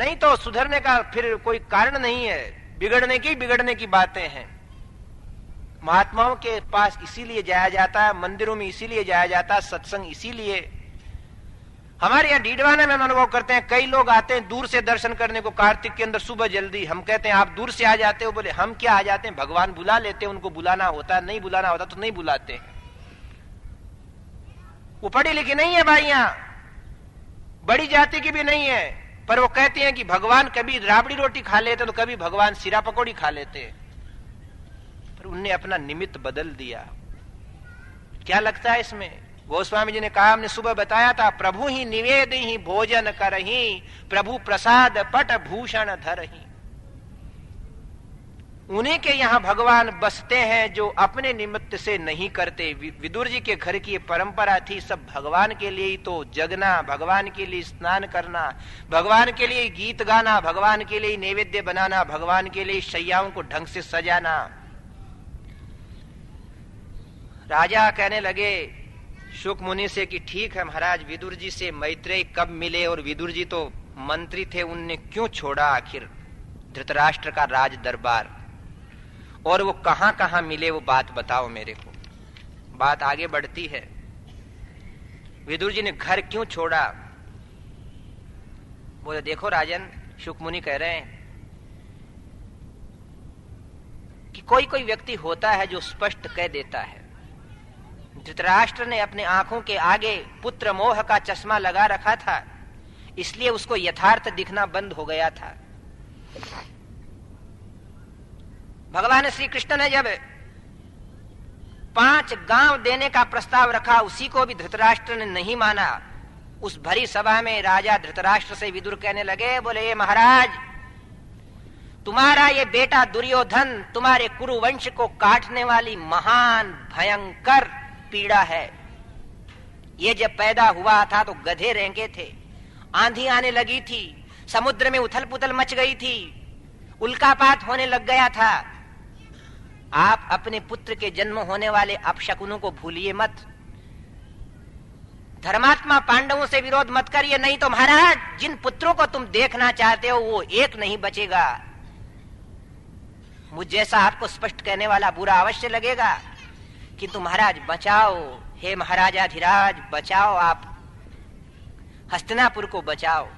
नहीं तो सुधरने का फिर कोई कारण नहीं है, बिगड़ने की बातें हैं। महात्माओं के पास इसीलिए जाया जाता है, मंदिरों में इसीलिए जाया जाता है, सत्संग इसीलिए। हमारे यहाँ डीडवाना में हम अनुभव करते हैं, कई लोग आते हैं दूर से दर्शन करने को कार्तिक के अंदर सुबह जल्दी। हम कहते हैं आप दूर से आ जाते हो, बोले हम क्या आ जाते हैं, भगवान बुला लेते हैं, उनको बुलाना होता है, नहीं बुलाना होता तो नहीं बुलाते। वो पढ़ी लिखी नहीं है भाइयां, बड़ी जाति की भी नहीं है, पर वो कहते हैं कि भगवान कभी राबड़ी रोटी खा लेते तो कभी भगवान सिरा पकौड़ी खा लेते, पर उनने अपना निमित्त बदल दिया। क्या लगता है इसमें? गोस्वामी जी ने कहा, हमने सुबह बताया था, प्रभु ही निवेद ही भोजन करही, प्रभु प्रसाद पट भूषण धरही। उन्हीं के यहां भगवान बसते हैं जो अपने निमित्त से नहीं करते। विदुर जी के घर की परंपरा थी, सब भगवान के लिए ही तो जगना, भगवान के लिए स्नान करना, भगवान के लिए गीत गाना, भगवान के लिए नैवेद्य बनाना, भगवान के लिए शैयाओं को ढंग से सजाना। राजा कहने लगे शुक मुनि से कि ठीक है महाराज, विदुर जी से मैत्रेय कब मिले, और विदुर जी तो मंत्री थे, उनने क्यों छोड़ा आखिर धृतराष्ट्र का राज दरबार, और वो कहां कहां मिले, वो बात बताओ मेरे को। बात आगे बढ़ती है, विदुर जी ने घर क्यों छोड़ा? बोले देखो राजन, शुक मुनि कह रहे हैं कि कोई कोई व्यक्ति होता है जो स्पष्ट कह देता है। धृतराष्ट्र ने अपने आंखों के आगे पुत्र मोह का चश्मा लगा रखा था, इसलिए उसको यथार्थ दिखना बंद हो गया था। भगवान श्री कृष्ण ने जब 5 गांव देने का प्रस्ताव रखा, उसी को भी धृतराष्ट्र ने नहीं माना। उस भरी सभा में राजा धृतराष्ट्र से विदुर कहने लगे, बोले ये महाराज, तुम्हारा ये बेटा दुर्योधन तुम्हारे कुरुवंश को काटने वाली महान भयंकर पीड़ा है। ये जब पैदा हुआ था तो गधे रेंगे थे, आंधी आने लगी थी, समुद्र में उथल पुथल मच गई थी, उल्कापात होने लग गया था। आप अपने पुत्र के जन्म होने वाले अपशकुनों को भूलिए मत, धर्मात्मा पांडवों से विरोध मत करिए, नहीं तो महाराज जिन पुत्रों को तुम देखना चाहते हो वो एक नहीं बचेगा। मुझ जैसा आपको स्पष्ट कहने वाला बुरा अवश्य लगेगा, किंतु महाराज बचाओ, हे महाराजाधिराज बचाओ, आप हस्तिनापुर को बचाओ।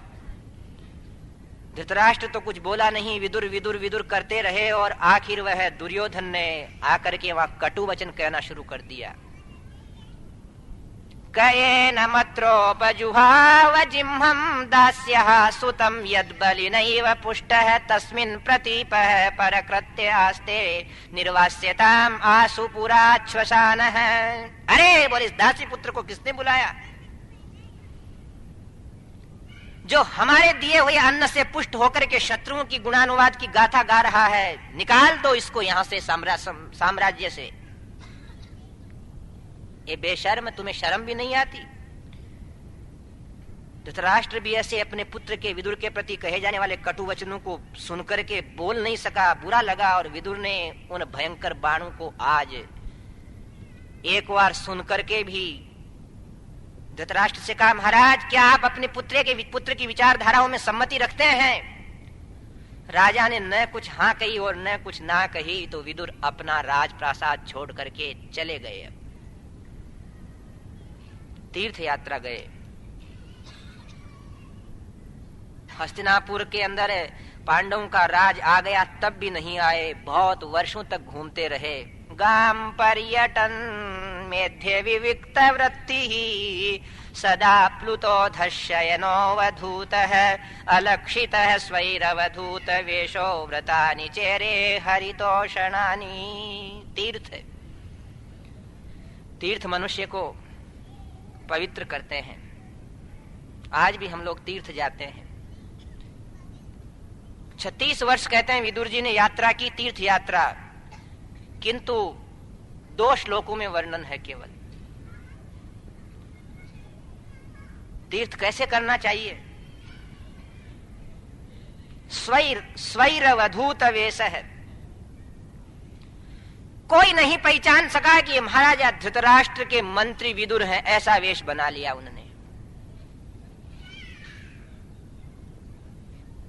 धृतराष्ट्र तो कुछ बोला नहीं, विदुर विदुर विदुर करते रहे, और आखिर वह दुर्योधन ने आकर के वहां कटु वचन कहना शुरू कर दिया। कयेन मत्रोपजुहाव जिह्वं दास्यः सुतं यद्बलिनैव पुष्टः तस्मिन् प्रतीपः परकृत्यास्ते निर्वास्यताम् आसु पुराश्वसानः। अरे बोले, इस दासी पुत्र को किसने बुलाया जो हमारे दिए हुए अन्न से पुष्ट होकर के शत्रुओं की गुणानुवाद की गाथा गा रहा है? निकाल दो इसको यहां से साम्राज्य से। ये बेशर्म, तुम्हें शर्म भी नहीं आती? धृतराष्ट्र भी ऐसे अपने पुत्र के विदुर के प्रति कहे जाने वाले कटु वचनों को सुनकर के बोल नहीं सका, बुरा लगा, और विदुर ने उन भयंकर बाणों को आज एक बार सुनकर के भी धृतराष्ट्र से कहा, महाराज क्या आप अपने पुत्र की विचारधाराओं में सम्मति रखते हैं? राजा ने न कुछ हाँ कही और न कुछ ना कही, तो विदुर अपना राजप्रासाद छोड़ करके चले गए, तीर्थ यात्रा गए। हस्तिनापुर के अंदर पांडवों का राज आ गया, तब भी नहीं आए, बहुत वर्षों तक घूमते रहे। गाम पर्यटन मेध्य विविक्त वृत्ति सदा प्लुतो धशयनो वधूतः अलक्षितः स्वैरवधूत वेशो व्रतानि चेरे हरितोषणानि। तीर्थ मनुष्य को पवित्र करते हैं। आज भी हम लोग तीर्थ जाते हैं। 36 वर्ष कहते हैं विदुर जी ने यात्रा की, तीर्थ यात्रा, किंतु 2 श्लोकों में वर्णन है केवल। तीर्थ कैसे करना चाहिए? स्वैरवधूत वेश है। कोई नहीं पहचान सका कि महाराजा धृतराष्ट्र के मंत्री विदुर हैं, ऐसा वेश बना लिया उन्होंने।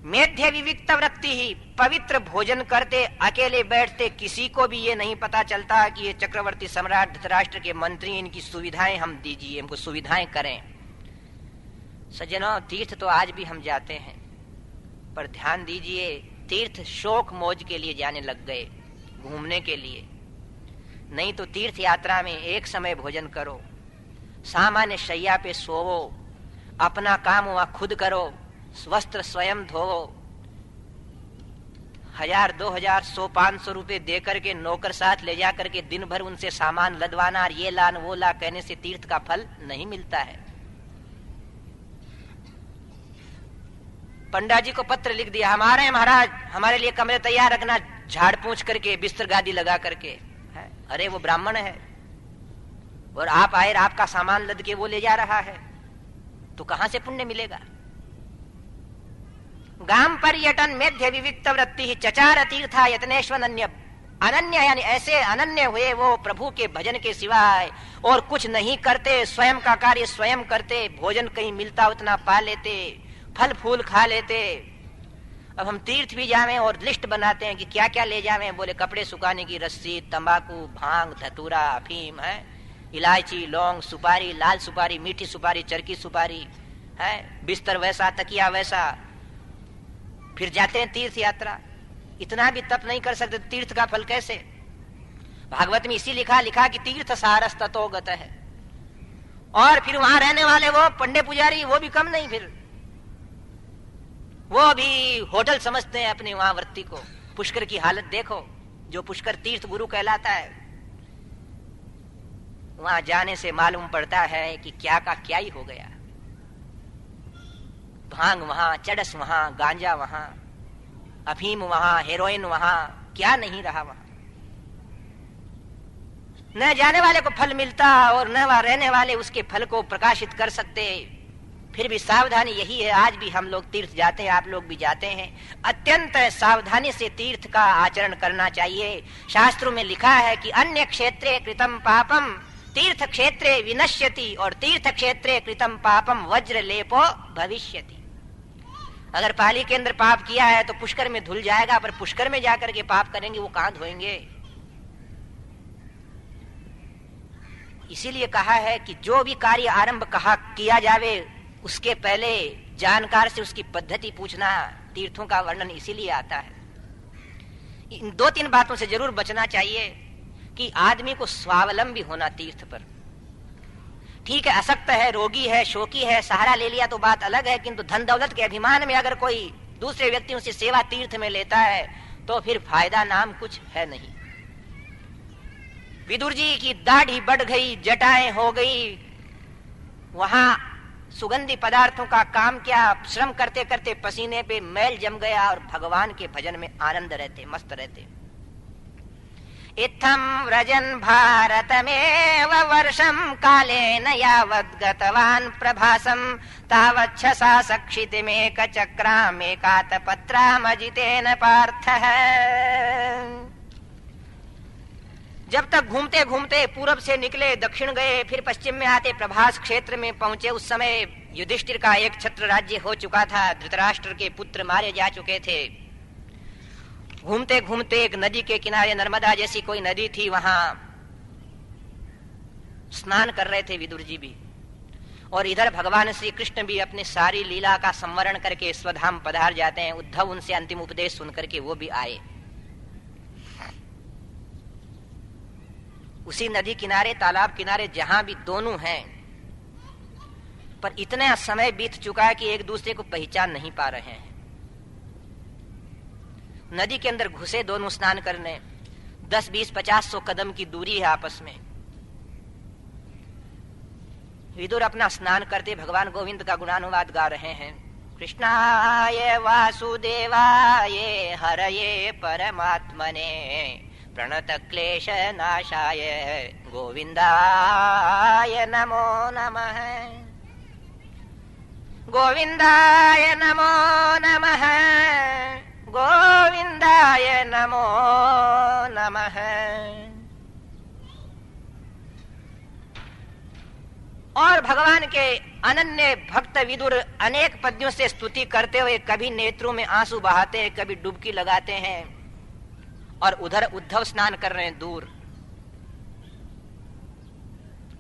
मेध्य विविक्त वृत्ति ही, पवित्र भोजन करते, अकेले बैठते, किसी को भी ये नहीं पता चलता कि ये चक्रवर्ती सम्राट धृतराष्ट्र के मंत्री, इनकी सुविधाएं हम दीजिए, हमको सुविधाएं करें। सज्जनों, तीर्थ तो आज भी हम जाते हैं, पर ध्यान दीजिए, तीर्थ शौक मौज के लिए जाने लग गए, घूमने के लिए नहीं। तो तीर्थ यात्रा में एक समय भोजन करो, सामान्य शैया पे सोवो, अपना काम वहां खुद करो, वस्त्र स्वयं धोवो, 1000, 2000, 100, 500 रुपए दे करके नौकर साथ ले जा करके दिन भर उनसे सामान लदवाना और ये लान वो ला कहने से तीर्थ का फल नहीं मिलता है। पंडा जी को पत्र लिख दिया, हमारे महाराज हमारे लिए कमरे तैयार रखना, झाड़ पूछ करके, बिस्तर गादी लगा करके। अरे वो ब्राह्मण है और आप आए, आपका सामान लद के वो ले जा रहा है, तो कहां से पुण्य मिलेगा। गाम पर्यटन मेध्य विविक्त वृत्ति ही चचार तीर्था यत्नेश्वर अनन्य, अनन्य यानी ऐसे अनन्य हुए वो प्रभु के भजन के सिवाय और कुछ नहीं करते, स्वयं का कार्य स्वयं करते, भोजन कहीं मिलता उतना पा लेते, फल फूल खा लेते। अब हम तीर्थ भी जावें और लिस्ट बनाते हैं कि क्या क्या ले जावें, बोले कपड़े सुखाने की रस्सी, तंबाकू, भांग, धतूरा, अफीम है, इलायची, लौंग, सुपारी, लाल सुपारी, मीठी सुपारी, चरकी सुपारी है, बिस्तर वैसा, तकिया वैसा। फिर जाते हैं तीर्थ यात्रा, इतना भी तप नहीं कर सकते, तीर्थ का फल कैसे। भागवत में इसी लिखा कि तीर्थ सारस ततोगत है। और फिर वहां रहने वाले वो पंडे पुजारी, वो भी कम नहीं, फिर वो भी होटल समझते हैं अपने वहां वृत्ति को। पुष्कर की हालत देखो, जो पुष्कर तीर्थ गुरु कहलाता है, वहां जाने से मालूम पड़ता है कि क्या का क्या ही हो गया। भांग वहां, चरस वहां, गांजा वहां, अफीम वहां, हेरोइन वहां, क्या नहीं रहा वहां। न जाने वाले को फल मिलता और न वहां रहने वाले उसके फल को प्रकाशित कर सकते। फिर भी सावधानी यही है, आज भी हम लोग तीर्थ जाते हैं, आप लोग भी जाते हैं, अत्यंत सावधानी से तीर्थ का आचरण करना चाहिए। शास्त्रों में लिखा है कि अन्य क्षेत्रे कृतम पापम तीर्थ क्षेत्रे विनश्यति और तीर्थ क्षेत्रे कृतम पापम वज्र लेपो भविष्यति। अगर पाली के अंदर पाप किया है तो पुष्कर में धुल जाएगा, पर पुष्कर में जाकर के पाप करेंगे वो कहां धोएंगे। इसीलिए कहा है कि जो भी कार्य आरंभ किया जावे उसके पहले जानकार से उसकी पद्धति पूछना। तीर्थों का वर्णन इसीलिए आता है। इन 2-3 बातों से जरूर बचना चाहिए कि आदमी को स्वावलंबी होना तीर्थ पर। ठीक है, असक्त है, रोगी है, शोकी है, सहारा ले लिया तो बात अलग है, किंतु धन दौलत के अभिमान में अगर कोई दूसरे व्यक्तियों से सेवा तीर्थ में लेता है तो फिर फायदा नाम कुछ है नहीं। विदुर जी की दाढ़ी बढ़ गई, जटाएं हो गई, वहां सुगंधी पदार्थों का काम क्या, श्रम करते करते पसीने पे मैल जम गया और भगवान के भजन में आनंद रहते, मस्त रहते। इत्थम व्रजन भारतमेव वर्षम कालेन यावद् गतवान् प्रभासम तावच्छसा सक्षितिमेक चक्रामेकातपत्रामजितेन पार्थः। जब तक घूमते घूमते पूरब से निकले, दक्षिण गए, फिर पश्चिम में आते प्रभास क्षेत्र में पहुंचे। उस समय युधिष्ठिर का एक छत्र राज्य हो चुका था, धृतराष्ट्र के पुत्र मारे जा चुके थे। घूमते घूमते एक नदी के किनारे, नर्मदा जैसी कोई नदी थी, वहां स्नान कर रहे थे विदुर जी भी, और इधर भगवान श्री कृष्ण भी अपने सारी लीला का संवरण करके स्वधाम पधार जाते हैं। उद्धव उनसे अंतिम उपदेश सुनकर के वो भी आए। उसी नदी किनारे, तालाब किनारे, जहां भी दोनों हैं, पर इतना समय बीत चुका है कि एक दूसरे को पहचान नहीं पा रहे हैं। नदी के अंदर घुसे दोनों स्नान करने, 10, 20, 50, 100 कदम की दूरी है आपस में। विदुर अपना स्नान करते भगवान गोविंद का गुणानुवाद गा रहे हैं। कृष्णाय वासुदेवाय हरये परमात्मने प्रणत क्लेश नाशाय गोविंदाय नमो नमः। गोविंदाय नमो नमः, गोविंदाय नमो नमः। और भगवान के अनन्य भक्त विदुर अनेक पद्यों से स्तुति करते हुए कभी नेत्रों में आंसू बहाते हैं, कभी डुबकी लगाते हैं, और उधर उद्धव स्नान कर रहे हैं दूर।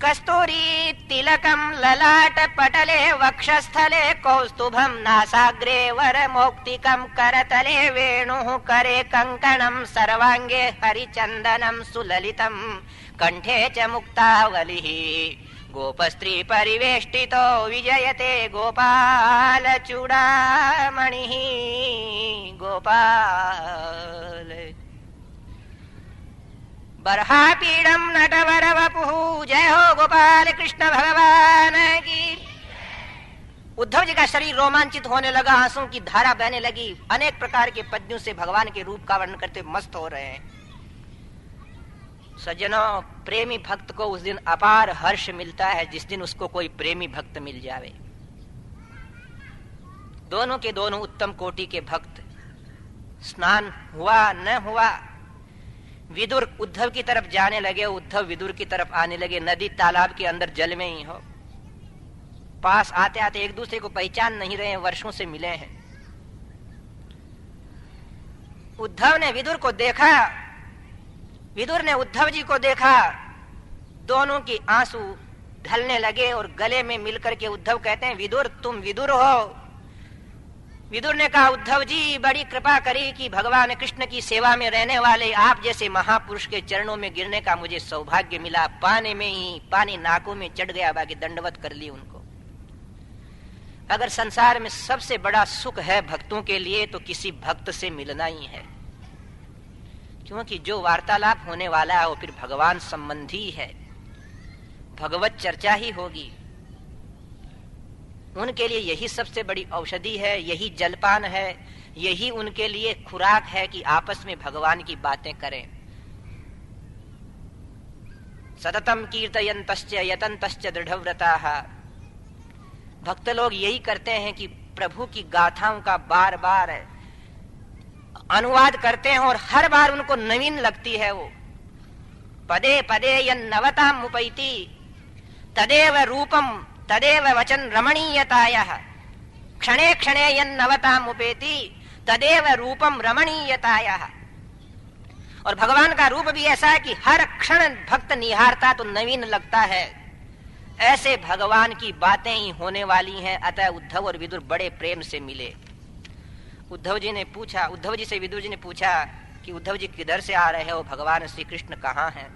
कस्तूरी तिलकम ललाट पटले वक्षस्थले कौस्तुभम नासाग्रे वरमौक्तिकम करतले वेणुः करे कंकणम सर्वांगे हरिचंदनम सुललितम कंठे च मुक्तावलिः गोपस्त्री परिवेष्टितो विजयते गोपाल चूड़ामणिः गोपाल। बर्हापीडम नटवर वपुः जय हो गोपाल कृष्ण भगवान की। उद्धव जी का शरीर रोमांचित होने लगा, आंसुओं की धारा बहने लगी, अनेक प्रकार के पद्यों से भगवान के रूप का वर्णन करते मस्त हो रहे हैं। सज्जनों, प्रेमी भक्त को उस दिन अपार हर्ष मिलता है जिस दिन उसको कोई प्रेमी भक्त मिल जावे। दोनों के दोनों उत्तम कोटि के भक्त। स्नान हुआ न हुआ, विदुर उद्धव की तरफ जाने लगे, उद्धव विदुर की तरफ आने लगे। नदी तालाब के अंदर जल में ही हो, पास आते आते एक दूसरे को पहचान नहीं रहे, वर्षों से मिले हैं। उद्धव ने विदुर को देखा, विदुर ने उद्धव जी को देखा, दोनों की आंसू ढलने लगे और गले में मिलकर के उद्धव कहते हैं, विदुर तुम विदुर हो। विदुर ने कहा, उद्धव जी बड़ी कृपा करी कि भगवान कृष्ण की सेवा में रहने वाले आप जैसे महापुरुष के चरणों में गिरने का मुझे सौभाग्य मिला। पाने में ही पानी नाकों में चढ़ गया, बाकी दंडवत कर ली उनको। अगर संसार में सबसे बड़ा सुख है भक्तों के लिए तो किसी भक्त से मिलना ही है, क्योंकि जो वार्तालाप होने वाला है वो फिर भगवान संबंधी है, भगवत चर्चा ही होगी। उनके लिए यही सबसे बड़ी औषधि है, यही जलपान है, यही उनके लिए खुराक है कि आपस में भगवान की बातें करें। सततम कीर्तयन्तश्च यतन्तश्च दृढ़व्रताः। भक्त लोग यही करते हैं कि प्रभु की गाथाओं का बार बार अनुवाद करते हैं और हर बार उनको नवीन लगती है वो। पदे पदे यन्नवताम् उपैति तदेव रूपम तदेव वचन रमणीयतायः क्षणे क्षणे यन्नवताम् उपेति तदेव रूपम रमणीयतायः। और भगवान का रूप भी ऐसा है कि हर क्षण भक्त निहारता तो नवीन लगता है। ऐसे भगवान की बातें ही होने वाली हैं। अतः उद्धव और विदुर बड़े प्रेम से मिले। उद्धव जी से विदुर जी ने पूछा कि उद्धव जी किधर से आ रहे हो, भगवान श्री कृष्ण कहाँ हैं?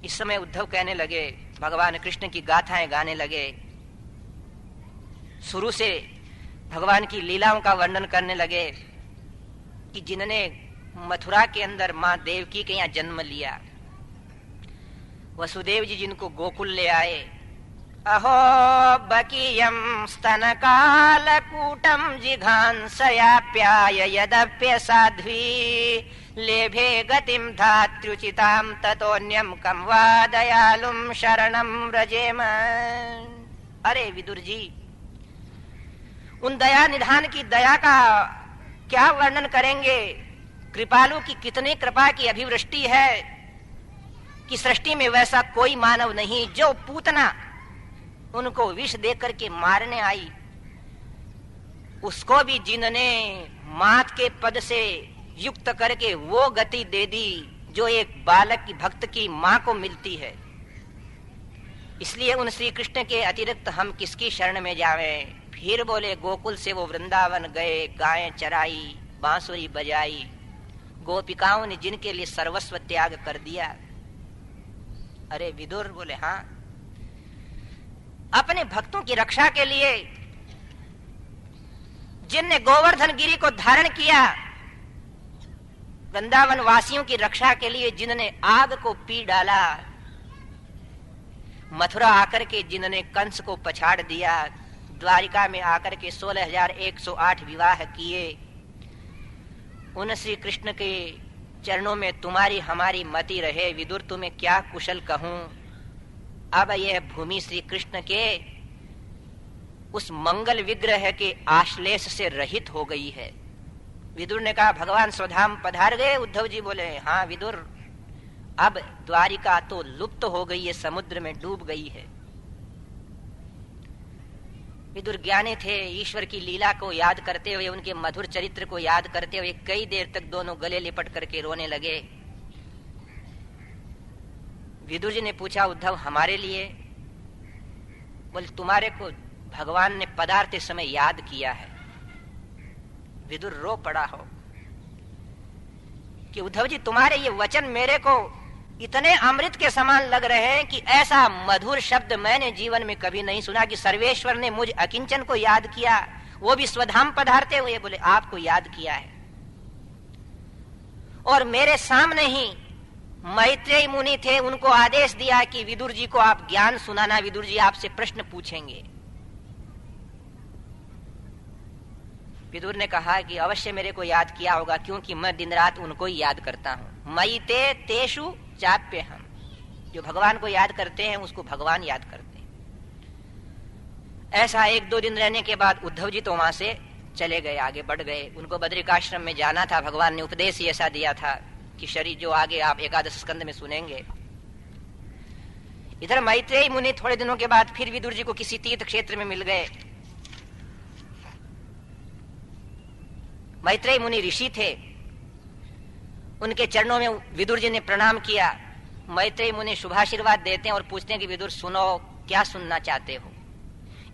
इस समय उद्धव कहने लगे, भगवान कृष्ण की गाथाएं गाने लगे, शुरू से भगवान की लीलाओं का वर्णन करने लगे कि जिन्होंने मथुरा के अंदर मां देवकी के यहाँ जन्म लिया, वसुदेव जी जिनको गोकुल ले आए। अहो बकीयम स्तनकालकूटम जिघांसयाप्याय यदप्य साध्वी लेभे गतिम धात्र्युचिताम ततोन्यम कम वा दयालुम शरणम व्रजेम। अरे विदुर जी, उन दया निधान की दया का क्या वर्णन करेंगे। कृपालु की कितनी कृपा की अभिवृष्टि है कि सृष्टि में वैसा कोई मानव नहीं जो पूतना उनको विष दे करके मारने आई, उसको भी जिन्होंने मात के पद से युक्त करके वो गति दे दी जो एक बालक की भक्त की मां को मिलती है। इसलिए उन श्री कृष्ण के अतिरिक्त हम किसकी शरण में जावें। फिर बोले, गोकुल से वो वृंदावन गए, गायें चराई, बांसुरी बजाई, गोपिकाओं ने जिनके लिए सर्वस्व त्याग कर दिया। अरे विदुर बोले, हाँ, अपने भक्तों की रक्षा के लिए जिनने गोवर्धन गिरी को धारण किया, वृंदावन वासियों की रक्षा के लिए जिन्होंने आग को पी डाला, मथुरा आकर के जिन्होंने कंस को पछाड़ दिया, द्वारिका में आकर के 16,108 विवाह किए, उन श्री कृष्ण के चरणों में तुम्हारी हमारी मति रहे। विदुर तुम्हें क्या कुशल कहूं। अब यह भूमि श्री कृष्ण के उस मंगल विग्रह के आश्लेष से रहित हो गई है। विदुर ने कहा, भगवान स्वधाम पधार गए। उद्धव जी बोले, हाँ विदुर, अब द्वारिका तो लुप्त हो गई है, समुद्र में डूब गई है। विदुर ज्ञानी थे, ईश्वर की लीला को याद करते हुए, उनके मधुर चरित्र को याद करते हुए कई देर तक दोनों गले लिपट करके रोने लगे। विदुर जी ने पूछा, उद्धव हमारे लिए? बोले, तुम्हारे को भगवान ने पदार्थ समय याद किया है। विदुर रो पड़ा हो कि उद्धव जी तुम्हारे ये वचन मेरे को इतने अमृत के समान लग रहे हैं कि ऐसा मधुर शब्द मैंने जीवन में कभी नहीं सुना कि सर्वेश्वर ने मुझ अकिंचन को याद किया, वो भी स्वधाम पधारते हुए। बोले, आपको याद किया है। और मेरे सामने ही मैत्रेय मुनि थे, उनको आदेश दिया कि विदुर जी को आप ज्ञान सुनाना, विदुर जी आपसे प्रश्न पूछेंगे। विदुर ने कहा कि अवश्य मेरे को याद किया होगा, क्योंकि मैं दिन रात उनको ही याद करता हूं। मयि ते तेषु चाप्य हम, जो भगवान को याद करते हैं उसको भगवान याद करते हैं। ऐसा 1-2 दिन रहने के बाद उद्धव जी तो वहां से चले गए, आगे बढ़ गए। उनको बद्रिकाश्रम में जाना था। भगवान ने उपदेश ही ऐसा दिया था कि शरीर जो आगे आप 11 स्कंद में सुनेंगे। इधर मैत्रेय मुनि थोड़े दिनों के बाद फिर विदुर जी को किसी तीर्थ क्षेत्र में मिल गए। मैत्रेय मुनि ऋषि थे, उनके चरणों में विदुर जी ने प्रणाम किया। मैत्रेय मुनि शुभाशीर्वाद देते हैं और पूछते हैं कि विदुर सुनो, क्या सुनना चाहते हो?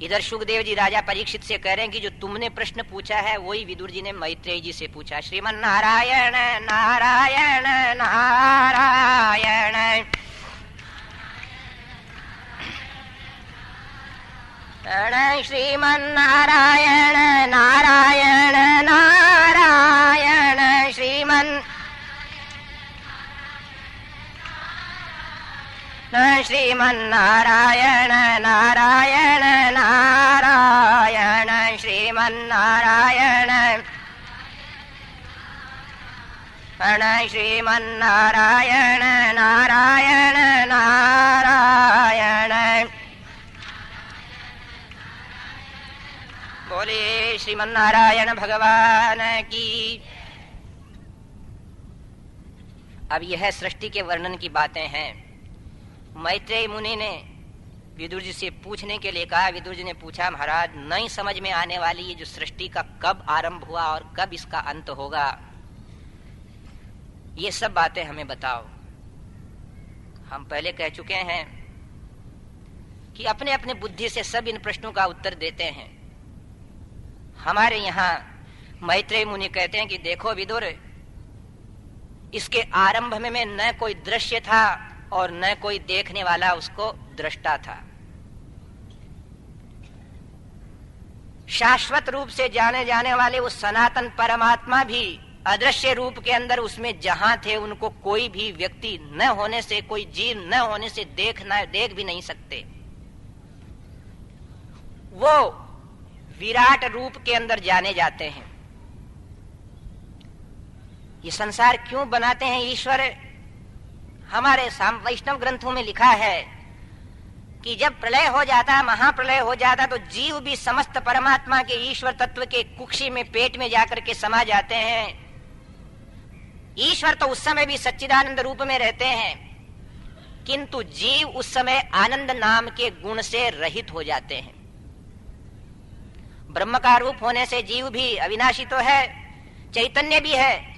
इधर शुकदेव जी राजा परीक्षित से कह रहे हैं कि जो तुमने प्रश्न पूछा है वही विदुर जी ने मैत्रेय जी से पूछा। श्रीमन नारायण नारायण नारायण श्रीमन नारायण नारायण नारायण श्रीमन श्रीमन्नारायण नारायण नारायण श्रीमन्नारायण श्रीमन्नारायण नारायण नारायण। बोले श्रीमन्नारायण भगवान की। अब यह सृष्टि के वर्णन की बातें हैं। मैत्रेय मुनि ने विदुर जी से पूछने के लिए कहा। विदुर जी ने पूछा, महाराज नहीं समझ में आने वाली ये जो सृष्टि का कब आरंभ हुआ और कब इसका अंत होगा, ये सब बातें हमें बताओ। हम पहले कह चुके हैं कि अपने अपने बुद्धि से सब इन प्रश्नों का उत्तर देते हैं। हमारे यहाँ मैत्रेय मुनि कहते हैं कि देखो विदुर, इसके आरंभ में न कोई दृश्य था और न कोई देखने वाला उसको दृष्टा था। शाश्वत रूप से जाने जाने वाले उस सनातन परमात्मा भी अदृश्य रूप के अंदर उसमें जहां थे, उनको कोई भी व्यक्ति न होने से, कोई जीव न होने से देख भी नहीं सकते। वो विराट रूप के अंदर जाने जाते हैं। ये संसार क्यों बनाते हैं ईश्वर? हमारे वैष्णव ग्रंथों में लिखा है कि जब प्रलय हो जाता, महाप्रलय हो जाता, तो जीव भी समस्त परमात्मा के ईश्वर तत्व के कुक्षी में, पेट में जाकर के समा जाते हैं। ईश्वर तो उस समय भी सच्चिदानंद रूप में रहते हैं, किंतु जीव उस समय आनंद नाम के गुण से रहित हो जाते हैं। ब्रह्म का रूप होने से जीव भी अविनाशी तो है, चैतन्य भी है।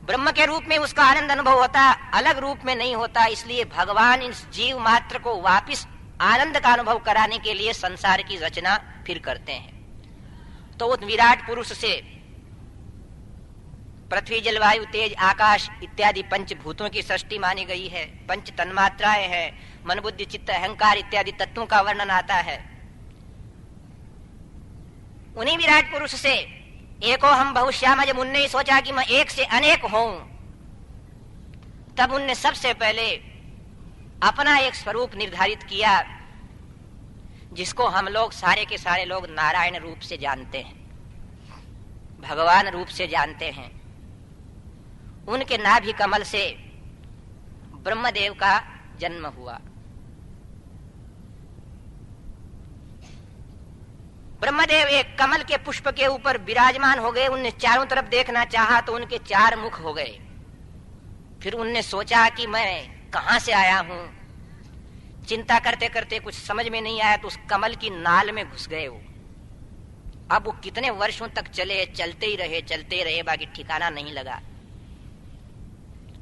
ब्रह्म के रूप में उसका आनंद अनुभव होता, अलग रूप में नहीं होता। इसलिए भगवान इस जीव मात्र को वापिस आनंद का अनुभव कराने के लिए संसार की रचना फिर करते हैं। तो उस विराट पुरुष से पृथ्वी, जलवायु, तेज, आकाश इत्यादि पंचभूतों की सृष्टि मानी गई है। पंच तन्मात्राएं हैं, मन, बुद्धि, चित्त, अहंकार इत्यादि तत्वों का वर्णन आता है। उन्हीं विराट पुरुष से एको हम बहुश्याम, जब उनने सोचा कि मैं एक से अनेक हूं, तब उनने सबसे पहले अपना एक स्वरूप निर्धारित किया, जिसको हम लोग सारे के सारे लोग नारायण रूप से जानते हैं, भगवान रूप से जानते हैं। उनके नाभि कमल से ब्रह्मदेव का जन्म हुआ। ब्रह्मदेव एक कमल के पुष्प के ऊपर विराजमान हो गए। उनने चारों तरफ देखना चाहा तो उनके 4 मुख हो गए। फिर उनने सोचा कि मैं कहां से आया हूं। चिंता करते करते कुछ समझ में नहीं आया तो उस कमल की नाल में घुस गए वो। अब वो कितने वर्षों तक चले, चलते रहे, बाकी ठिकाना नहीं लगा।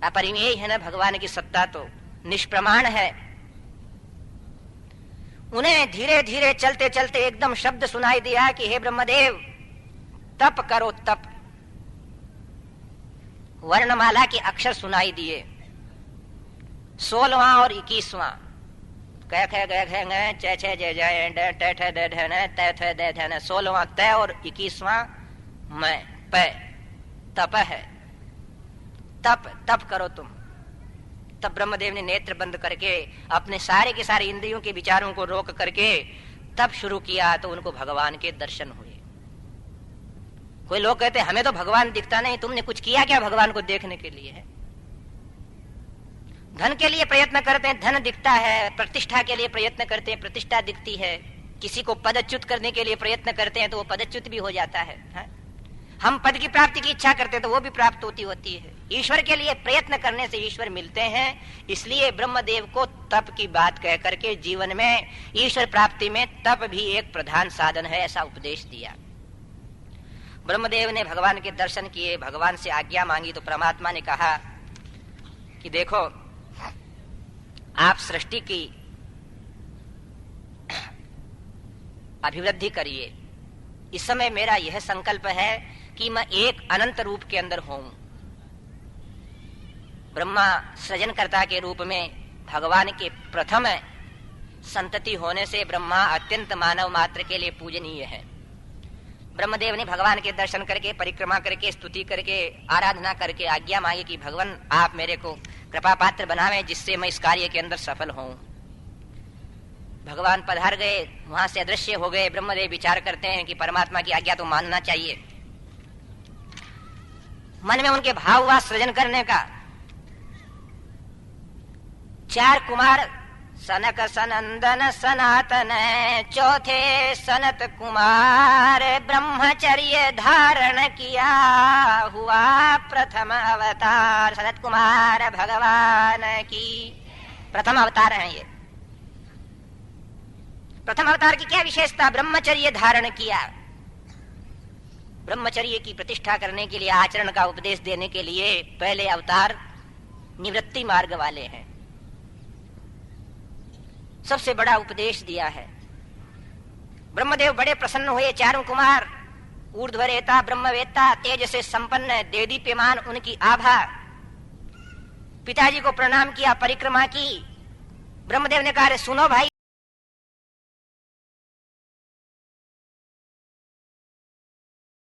अपरिमेय है ना भगवान की सत्ता, तो निष्प्रमाण है। उन्हें धीरे धीरे चलते चलते एकदम शब्द सुनाई दिया कि हे ब्रह्मदेव, तप करो तप। वर्णमाला के अक्षर सुनाई दिए, 16वां और 21वां। क ख ग घ ङ च छ ज ज ड ट ठ द ढ न त थ द ध न। 16वां त और 21वां मैं प। तप है, तप करो तुम। तब ब्रह्मदेव ने नेत्र बंद करके अपने सारे के सारे इंद्रियों के विचारों को रोक करके तब शुरू किया, तो उनको भगवान के दर्शन हुए। कोई लोग कहते हमें तो भगवान दिखता नहीं, तुमने कुछ किया क्या भगवान को देखने के लिए? है धन के लिए प्रयत्न करते हैं, धन दिखता है। प्रतिष्ठा के लिए प्रयत्न करते हैं, प्रतिष्ठा दिखती है। किसी को पदच्युत करने के लिए प्रयत्न करते हैं तो वो पदच्युत भी हो जाता है। हम पद की प्राप्ति की इच्छा करते हैं तो वो भी प्राप्त होती है। ईश्वर के लिए प्रयत्न करने से ईश्वर मिलते हैं। इसलिए ब्रह्मदेव को तप की बात कह करके जीवन में ईश्वर प्राप्ति में तप भी एक प्रधान साधन है, ऐसा उपदेश दिया। ब्रह्मदेव ने भगवान के दर्शन किए, भगवान से आज्ञा मांगी, तो परमात्मा ने कहा कि देखो, आप सृष्टि की अभिवृद्धि करिए। इस समय मेरा यह संकल्प है कि मैं एक अनंत रूप के अंदर हूं। ब्रह्मा सृजनकर्ता के रूप में भगवान के प्रथम संतति होने से ब्रह्मा अत्यंत मानव मात्र के लिए पूजनीय है। ब्रह्मदेव ने भगवान के दर्शन करके, परिक्रमा करके, स्तुति करके, आराधना करके आज्ञा मांगी कि भगवान आप मेरे को कृपा पात्र बनावे, जिससे मैं इस कार्य के अंदर सफल हूं। भगवान पधार गए, वहां से अदृश्य हो गए। ब्रह्मदेव विचार करते हैं कि परमात्मा की आज्ञा तो मानना चाहिए। मन में उनके भाव हुआ सृजन करने का। 4 कुमार, सनक सनंदन सनातन, चौथे सनत कुमार, ब्रह्मचर्य धारण किया हुआ प्रथम अवतार। सनत कुमार भगवान की प्रथम अवतार हैं ये। प्रथम अवतार की क्या विशेषता? ब्रह्मचर्य धारण किया। ब्रह्मचर्य की प्रतिष्ठा करने के लिए, आचरण का उपदेश देने के लिए पहले अवतार निवृत्ति मार्ग वाले हैं। सबसे बड़ा उपदेश दिया है। ब्रह्मदेव बड़े प्रसन्न हुए। 4 कुमार, ऊर्ध्वरेता ब्रह्मवेत्ता, तेज से संपन्न, देदीप्यमान उनकी आभा। पिताजी को प्रणाम किया, परिक्रमा की। ब्रह्मदेव ने कहा, सुनो भाई,